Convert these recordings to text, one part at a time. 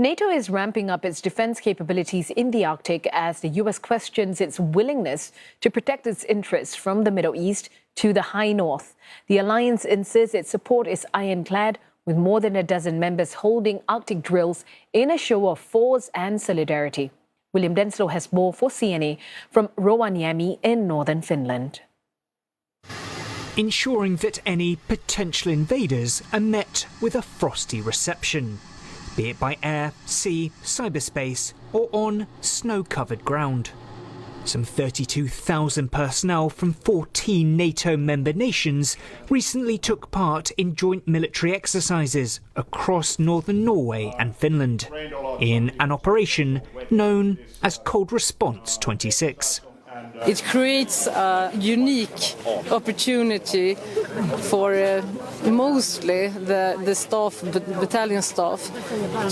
NATO is ramping up its defense capabilities in the Arctic as the US questions its willingness to protect its interests from the Middle East to the high north. The alliance insists its support is ironclad, with more than a dozen members holding Arctic drills in a show of force and solidarity. William Denselow has more for CNA from Rovaniemi in Northern Finland. Ensuring that any potential invaders are met with a frosty reception, be it by air, sea, cyberspace or on snow-covered ground. Some 32,000 personnel from 14 NATO member nations recently took part in joint military exercises across northern Norway and Finland in an operation known as Cold Response 26. It creates a unique opportunity for mostly the staff, battalion staff,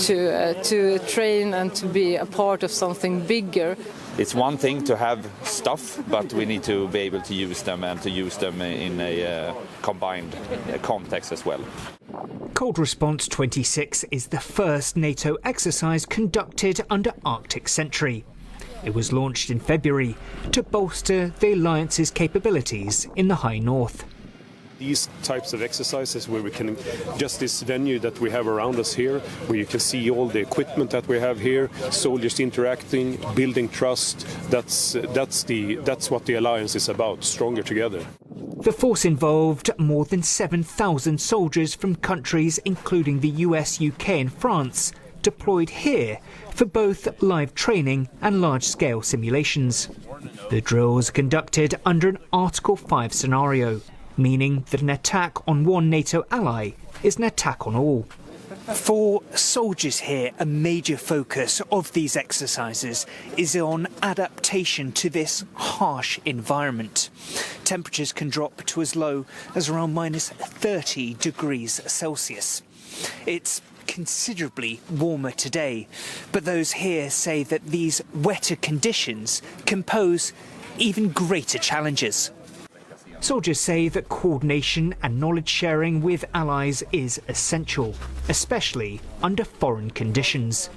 to train and to be a part of something bigger. It's one thing to have stuff, but we need to be able to use them and to use them in a combined context as well. Cold Response 26 is the first NATO exercise conducted under Arctic Sentry. It was launched in February to bolster the alliance's capabilities in the high north. These types of exercises where we can, just this venue that we have around us here, where you can see all the equipment that we have here, soldiers interacting, building trust, that's what the alliance is about, stronger together. The force involved more than 7,000 soldiers from countries including the US, UK and France, deployed here for both live training and large-scale simulations. The drills are conducted under an Article 5 scenario, meaning that an attack on one NATO ally is an attack on all. For soldiers here, a major focus of these exercises is on adaptation to this harsh environment. Temperatures can drop to as low as around minus 30 degrees Celsius. It's considerably warmer today, but those here say that these wetter conditions can pose even greater challenges. Soldiers say that coordination and knowledge sharing with allies is essential, especially under foreign conditions.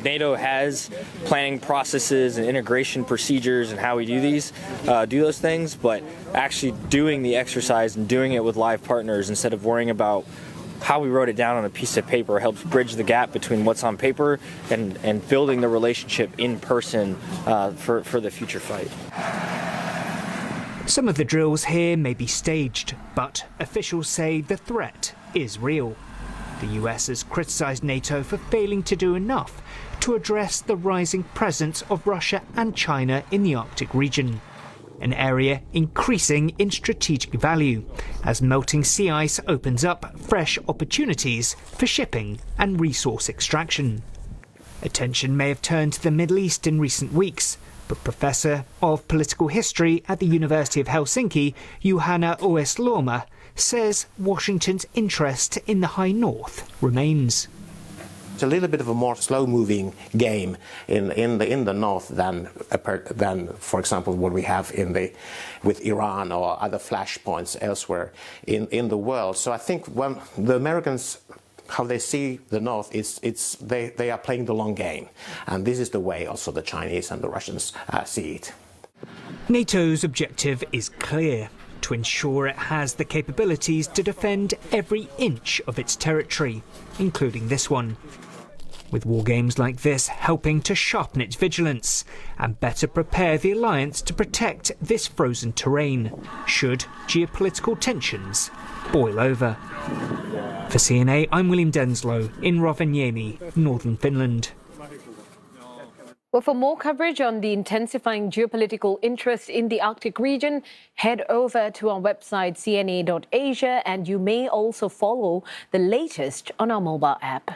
NATO has planning processes and integration procedures and how we do those things, but actually doing the exercise and doing it with live partners instead of worrying about how we wrote it down on a piece of paper helps bridge the gap between what's on paper and building the relationship in person for the future fight. Some of the drills here may be staged, but officials say the threat is real. The US has criticised NATO for failing to do enough to address the rising presence of Russia and China in the Arctic region, an area increasing in strategic value as melting sea ice opens up fresh opportunities for shipping and resource extraction. Attention may have turned to the Middle East in recent weeks, but Professor of Political History at the University of Helsinki, Juhana Oesloma, says Washington's interest in the high north remains. It's a little bit of a more slow-moving game in the north than, for example, what we have with Iran or other flashpoints elsewhere in the world. So I think when the Americans, how they see the north is they are playing the long game, and this is the way also the Chinese and the Russians see it. NATO's objective is clear: to ensure it has the capabilities to defend every inch of its territory, including this one. With war games like this helping to sharpen its vigilance and better prepare the alliance to protect this frozen terrain, should geopolitical tensions boil over. For CNA, I'm William Denselow in Rovaniemi, Northern Finland. Well, for more coverage on the intensifying geopolitical interest in the Arctic region, head over to our website cna.asia, and you may also follow the latest on our mobile app.